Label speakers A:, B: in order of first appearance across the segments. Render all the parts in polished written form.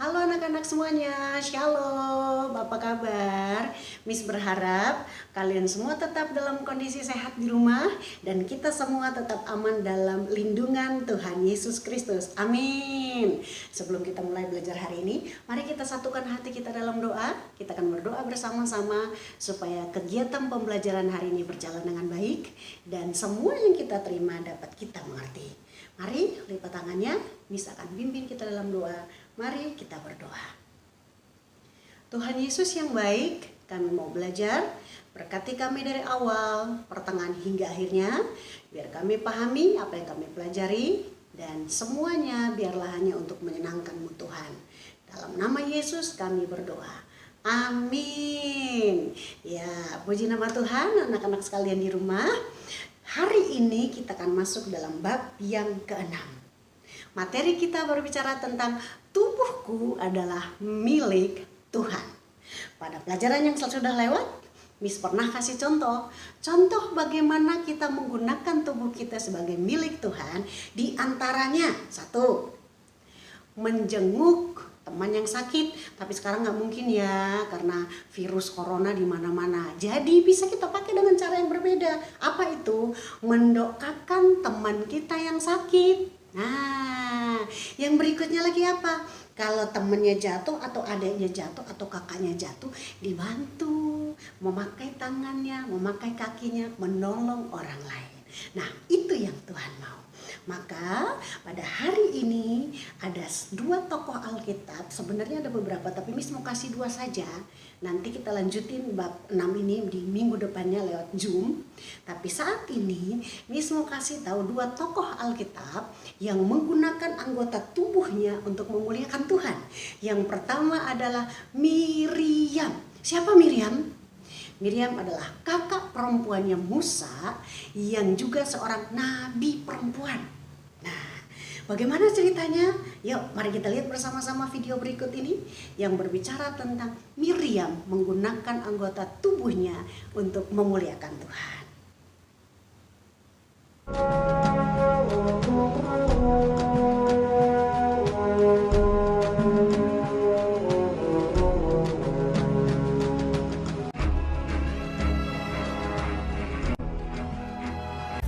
A: Halo anak-anak semuanya, Shalom, apa kabar? Miss berharap kalian semua tetap dalam kondisi sehat di rumah dan kita semua tetap aman dalam lindungan Tuhan Yesus Kristus. Amin. Sebelum kita mulai belajar hari ini, mari kita satukan hati kita dalam doa. Kita akan berdoa bersama-sama supaya kegiatan pembelajaran hari ini berjalan dengan baik dan semua yang kita terima dapat kita mengerti. Mari lipat tangannya, Miss akan bimbing kita dalam doa. Mari kita berdoa. Tuhan Yesus yang baik, kami mau belajar. Berkati kami dari awal, pertengahan hingga akhirnya. Biar kami pahami apa yang kami pelajari. Dan semuanya biarlah hanya untuk menyenangkan-Mu Tuhan. Dalam nama Yesus kami berdoa. Amin. Ya, puji nama Tuhan anak-anak sekalian di rumah. Hari ini kita akan masuk dalam bab yang ke-6. Materi kita berbicara tentang tubuhku adalah milik Tuhan. Pada pelajaran yang sudah lewat, Miss pernah kasih contoh bagaimana kita menggunakan tubuh kita sebagai milik Tuhan. Di antaranya, 1, menjenguk teman yang sakit, tapi sekarang nggak mungkin ya karena virus corona di mana-mana. Jadi bisa kita pakai dengan cara yang berbeda. Apa itu? Mendoakan teman kita yang sakit. Nah, yang berikutnya lagi apa? Kalau temannya jatuh atau adiknya jatuh atau kakaknya jatuh, dibantu, memakai tangannya, memakai kakinya, menolong orang lain. Nah, itu yang Tuhan mau. Maka pada hari ini ada 2 tokoh Alkitab. Sebenarnya ada beberapa, tapi Miss mau kasih 2 saja. Nanti kita lanjutin bab 6 ini di minggu depannya lewat Zoom. Tapi saat ini Miss mau kasih tahu 2 tokoh Alkitab yang menggunakan anggota tubuhnya untuk memuliakan Tuhan. Yang pertama adalah Miriam. Siapa Miriam? Miriam adalah kakak perempuannya Musa yang juga seorang nabi perempuan. Nah, bagaimana ceritanya? Yuk, mari kita lihat bersama-sama video berikut ini yang berbicara tentang Miriam menggunakan anggota tubuhnya untuk memuliakan Tuhan.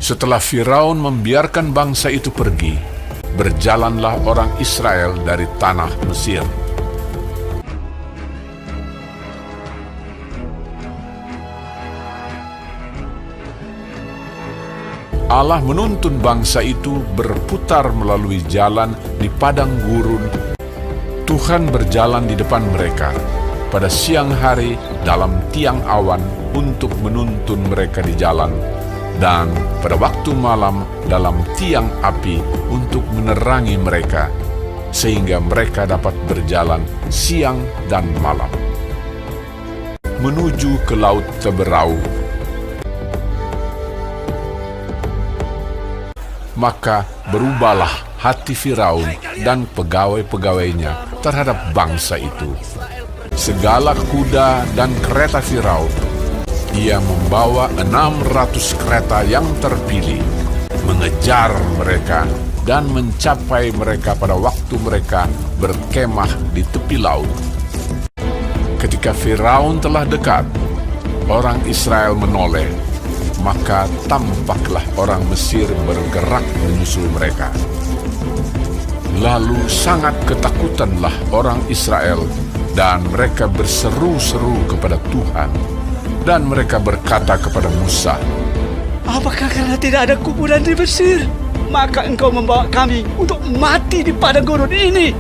B: Setelah Firaun membiarkan bangsa itu pergi, berjalanlah orang Israel dari tanah Mesir. Allah menuntun bangsa itu berputar melalui jalan di padang gurun. Tuhan berjalan di depan mereka pada siang hari dalam tiang awan untuk menuntun mereka di jalan, dan pada waktu malam dalam tiang api untuk menerangi mereka, sehingga mereka dapat berjalan siang dan malam menuju ke laut Teberau. Maka berubahlah hati Firaun dan pegawai-pegawainya terhadap bangsa itu. Segala kuda dan kereta Firaun ia membawa 600 kereta yang terpilih, mengejar mereka dan mencapai mereka pada waktu mereka berkemah di tepi laut. Ketika Firaun telah dekat, orang Israel menoleh, maka tampaklah orang Mesir bergerak menyusul mereka. Lalu sangat ketakutanlah orang Israel dan mereka berseru-seru kepada Tuhan. Dan mereka berkata kepada Musa,
C: "Apakah karena tidak ada kuburan di Mesir, maka engkau membawa kami untuk mati di padang gurun ini?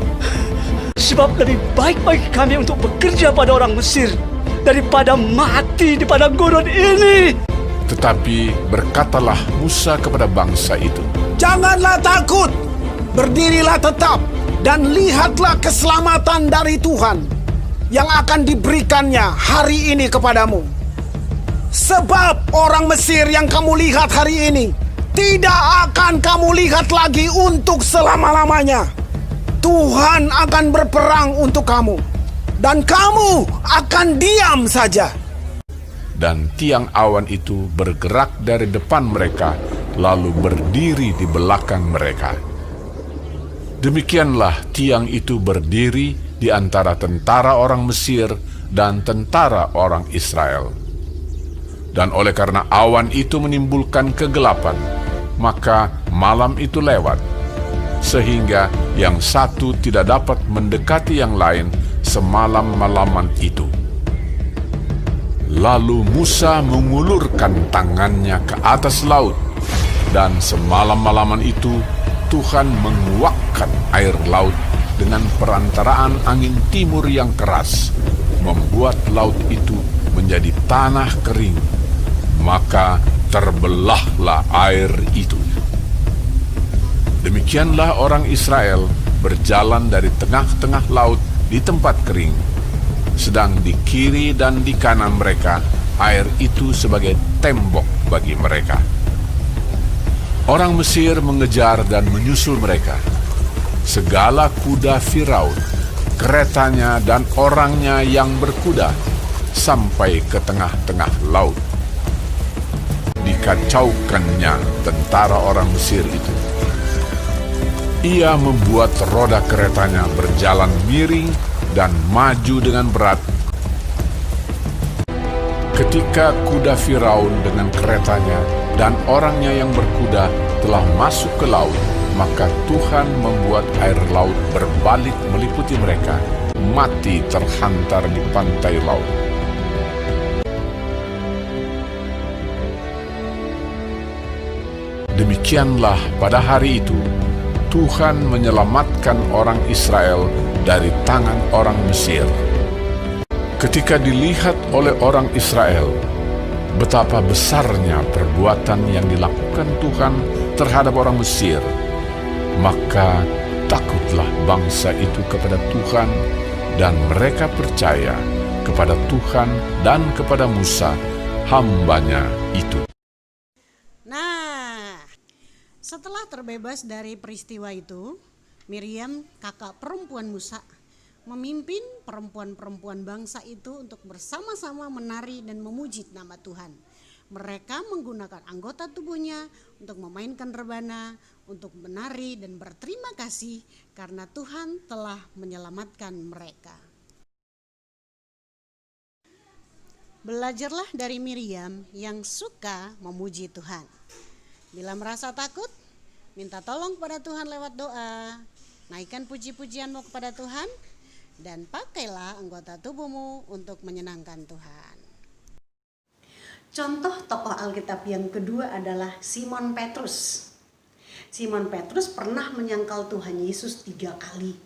C: Sebab lebih baik bagi kami untuk bekerja pada orang Mesir daripada mati di padang gurun ini."
B: Tetapi berkatalah Musa kepada bangsa itu,
D: "Janganlah takut, berdirilah tetap, dan lihatlah keselamatan dari Tuhan yang akan diberikannya hari ini kepadamu. Sebab orang Mesir yang kamu lihat hari ini tidak akan kamu lihat lagi untuk selama-lamanya. Tuhan akan berperang untuk kamu, dan kamu akan diam saja."
B: dan tiang awan itu bergerak dari depan mereka, lalu berdiri di belakang mereka. Demikianlah tiang itu berdiri di antara tentara orang Mesir dan tentara orang Israel. Dan oleh karena awan itu menimbulkan kegelapan, maka malam itu lewat, sehingga yang satu tidak dapat mendekati yang lain semalam-malaman itu. Lalu Musa mengulurkan tangannya ke atas laut, dan semalam-malaman itu Tuhan menguakkan air laut dengan perantaraan angin timur yang keras, membuat laut itu menjadi tanah kering. Maka terbelahlah air itu. Demikianlah orang Israel berjalan dari tengah-tengah laut di tempat kering, sedang di kiri dan di kanan mereka air itu sebagai tembok bagi mereka. Orang Mesir mengejar dan menyusul mereka. Segala kuda Firaun, keretanya dan orangnya yang berkuda, sampai ke tengah-tengah laut. Dikacaukannya tentara orang Mesir itu. Ia membuat roda keretanya berjalan miring dan maju dengan berat. Ketika kuda Firaun dengan keretanya dan orangnya yang berkuda telah masuk ke laut, maka Tuhan membuat air laut berbalik meliputi mereka, mati terhantar di pantai laut. Demikianlah pada hari itu, Tuhan menyelamatkan orang Israel dari tangan orang Mesir. Ketika dilihat oleh orang Israel betapa besarnya perbuatan yang dilakukan Tuhan terhadap orang Mesir, maka takutlah bangsa itu kepada Tuhan, dan mereka percaya kepada Tuhan dan kepada Musa, hambanya itu.
A: Nah, setelah terbebas dari peristiwa itu, Miriam, kakak perempuan Musa, memimpin perempuan-perempuan bangsa itu untuk bersama-sama menari dan memuji nama Tuhan. Mereka menggunakan anggota tubuhnya untuk memainkan rebana, untuk menari dan berterima kasih karena Tuhan telah menyelamatkan mereka. Belajarlah dari Miriam yang suka memuji Tuhan. Bila merasa takut, minta tolong kepada Tuhan lewat doa. Naikkan puji-pujianmu kepada Tuhan dan pakailah anggota tubuhmu untuk menyenangkan Tuhan. Contoh tokoh Alkitab yang kedua adalah Simon Petrus. Simon Petrus pernah menyangkal Tuhan Yesus 3 kali.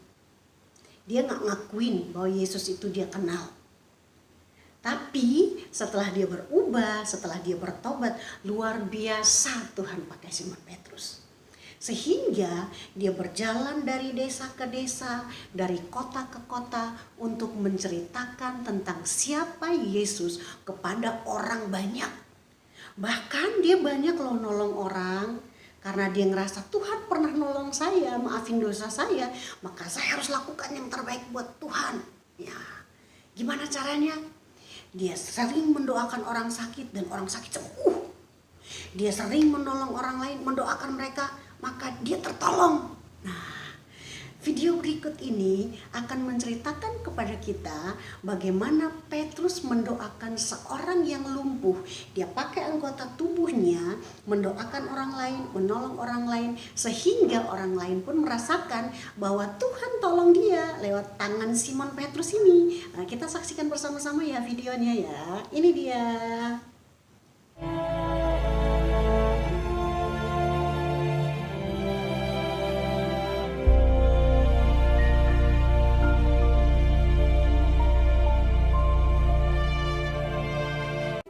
A: Dia gak ngakuin bahwa Yesus itu dia kenal. Tapi setelah dia berubah, setelah dia bertobat, luar biasa Tuhan pakai Simon Petrus. Sehingga dia berjalan dari desa ke desa, dari kota ke kota untuk menceritakan tentang siapa Yesus kepada orang banyak. Bahkan dia banyak loh nolong orang, karena dia ngerasa Tuhan pernah nolong saya, maafin dosa saya, maka saya harus lakukan yang terbaik buat Tuhan. Ya, gimana caranya? Dia sering mendoakan orang sakit dan orang sakit sembuh. Dia sering menolong orang lain, mendoakan mereka, maka dia tertolong. Nah, video berikut ini akan menceritakan kepada kita bagaimana Petrus mendoakan seorang yang lumpuh. Dia pakai anggota tubuhnya mendoakan orang lain, menolong orang lain, sehingga orang lain pun merasakan bahwa Tuhan tolong dia lewat tangan Simon Petrus ini. Nah, kita saksikan bersama-sama ya videonya ya. Ini dia.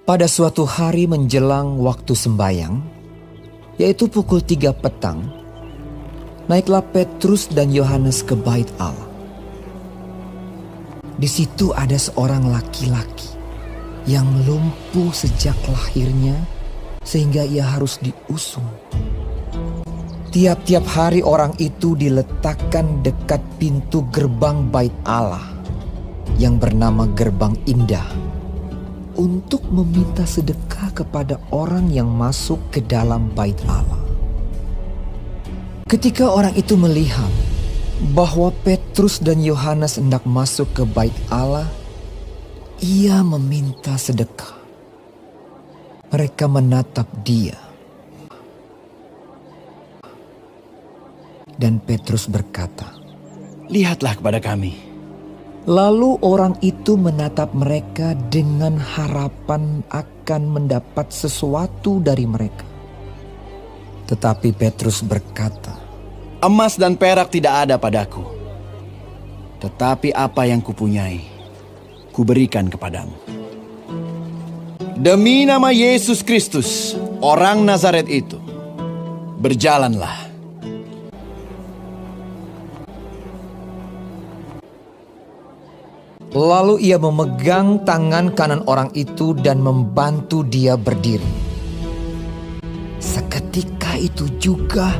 E: Pada suatu hari menjelang waktu sembayang, yaitu pukul 3 petang, naiklah Petrus dan Yohanes ke bait Allah. Di situ ada seorang laki-laki yang lumpuh sejak lahirnya sehingga ia harus diusung. Tiap-tiap hari orang itu diletakkan dekat pintu gerbang bait Allah yang bernama Gerbang Indah, untuk meminta sedekah kepada orang yang masuk ke dalam bait Allah. Ketika orang itu melihat bahwa Petrus dan Yohanes hendak masuk ke bait Allah, ia meminta sedekah. Mereka menatap dia. Dan Petrus berkata,
C: Lihatlah kepada kami.
E: lalu orang itu menatap mereka dengan harapan akan mendapat sesuatu dari mereka. Tetapi Petrus berkata,
C: Emas dan perak tidak ada padaku. Tetapi apa yang kupunyai, kuberikan kepadamu. Demi nama Yesus Kristus, orang Nazaret itu, berjalanlah.
E: lalu ia memegang tangan kanan orang itu dan membantu dia berdiri. Seketika itu juga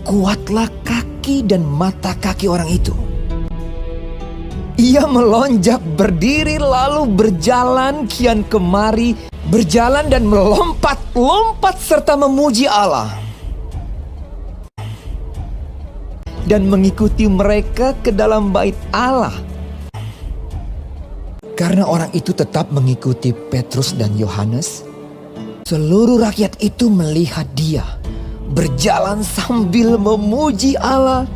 E: kuatlah kaki dan mata kaki orang itu. Ia melonjak berdiri lalu berjalan kian kemari, berjalan dan melompat-lompat serta memuji Allah. Dan mengikuti mereka ke dalam bait Allah. Karena orang itu tetap mengikuti Petrus dan Yohanes, seluruh rakyat itu melihat dia berjalan sambil memuji Allah.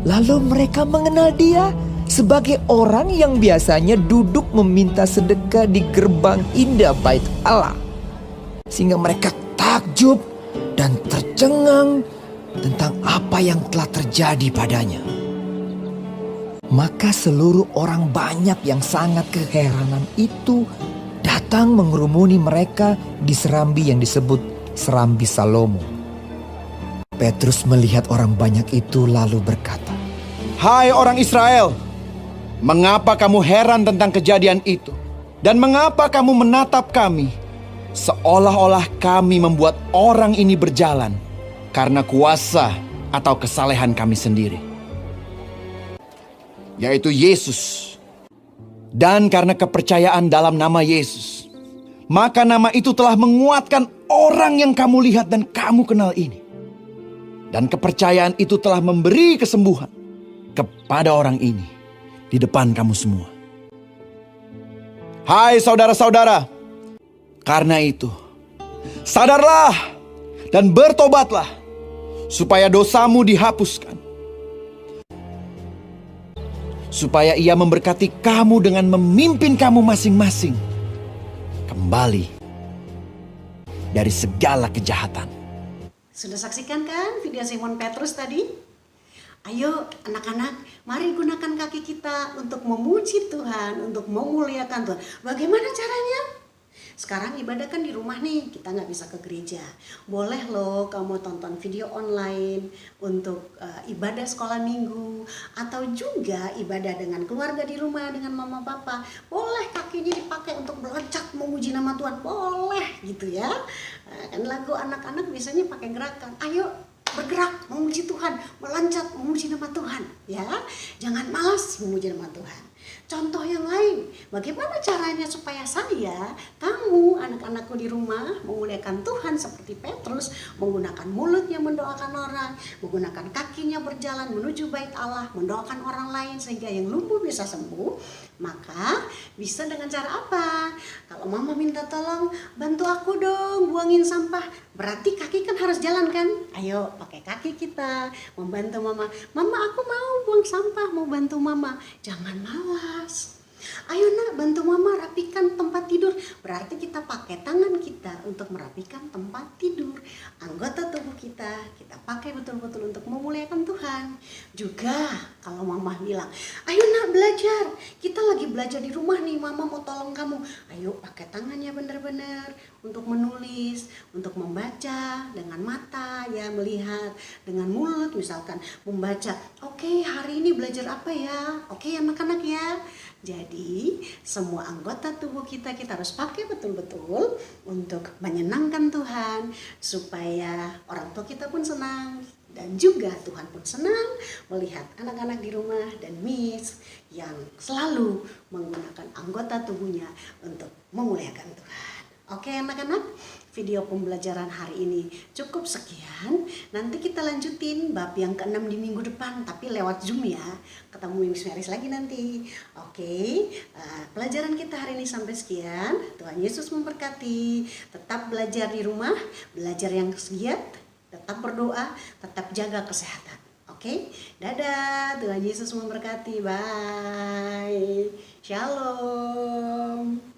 E: Lalu mereka mengenal dia sebagai orang yang biasanya duduk meminta sedekah di gerbang indah bait Allah. Sehingga mereka takjub dan tercengang tentang apa yang telah terjadi padanya. Maka seluruh orang banyak yang sangat keheranan itu datang mengerumuni mereka di serambi yang disebut Serambi Salomo. Petrus melihat orang banyak itu lalu berkata,
C: Hai orang Israel, mengapa kamu heran tentang kejadian itu? Dan mengapa kamu menatap kami seolah-olah kami membuat orang ini berjalan karena kuasa atau kesalehan kami sendiri, yaitu Yesus. Dan karena kepercayaan dalam nama Yesus, maka nama itu telah menguatkan orang yang kamu lihat dan kamu kenal ini. Dan kepercayaan itu telah memberi kesembuhan kepada orang ini di depan kamu semua. Hai saudara-saudara, karena itu sadarlah dan bertobatlah supaya dosamu dihapuskan, supaya ia memberkati kamu dengan memimpin kamu masing-masing kembali dari segala kejahatan.
A: Sudah saksikan kan video Simon Petrus tadi? Ayo anak-anak, mari gunakan kaki kita untuk memuji Tuhan, untuk memuliakan Tuhan. Bagaimana caranya? Sekarang ibadah kan di rumah nih, kita nggak bisa ke gereja. Boleh loh kamu tonton video online untuk ibadah sekolah minggu. Atau juga ibadah dengan keluarga di rumah, dengan mama papa. Boleh kakinya dipakai untuk meloncat memuji nama Tuhan. Boleh gitu ya. Kan lagu anak-anak biasanya pakai gerakan. Ayo bergerak memuji Tuhan, meloncat memuji nama Tuhan. Ya, jangan malas memuji nama Tuhan. Contoh yang lain, bagaimana caranya supaya saya, kamu, anak-anakku di rumah memuliakan Tuhan seperti Petrus, menggunakan mulutnya mendoakan orang, menggunakan kakinya berjalan menuju bait Allah, mendoakan orang lain sehingga yang lumpuh bisa sembuh. Maka bisa dengan cara apa? Kalau mama minta tolong, bantu aku dong buangin sampah, berarti kaki kan harus jalan kan? Ayo pakai kaki kita membantu mama. Mama aku mau buang sampah, mau bantu mama. Jangan malas. Ayo nak, bantu mama rapikan tempat tidur. Berarti kita pakai tangan kita untuk merapikan tempat tidur. Anggota tubuh kita pakai betul-betul untuk memuliakan Tuhan. Juga kalau mama bilang, ayo nak belajar, kita lagi belajar di rumah nih, mama mau tolong kamu. Ayo pakai tangannya benar-benar untuk menulis, untuk membaca dengan mata ya, melihat dengan mulut misalkan membaca. Oke, hari ini belajar apa ya? Oke anak-anak ya. Jadi semua anggota tubuh kita harus pakai betul-betul untuk menyenangkan Tuhan, supaya orang tua kita pun senang dan juga Tuhan pun senang melihat anak-anak di rumah dan Miss yang selalu menggunakan anggota tubuhnya untuk memuliakan Tuhan. Oke anak-anak, video pembelajaran hari ini cukup sekian. Nanti kita lanjutin bab yang ke-6 di minggu depan, tapi lewat Zoom ya. Ketemu Miss Meris lagi nanti. Oke, pelajaran kita hari ini sampai sekian. Tuhan Yesus memberkati. Tetap belajar di rumah, belajar yang giat, tetap berdoa, tetap jaga kesehatan. Oke, dadah. Tuhan Yesus memberkati. Bye. Shalom.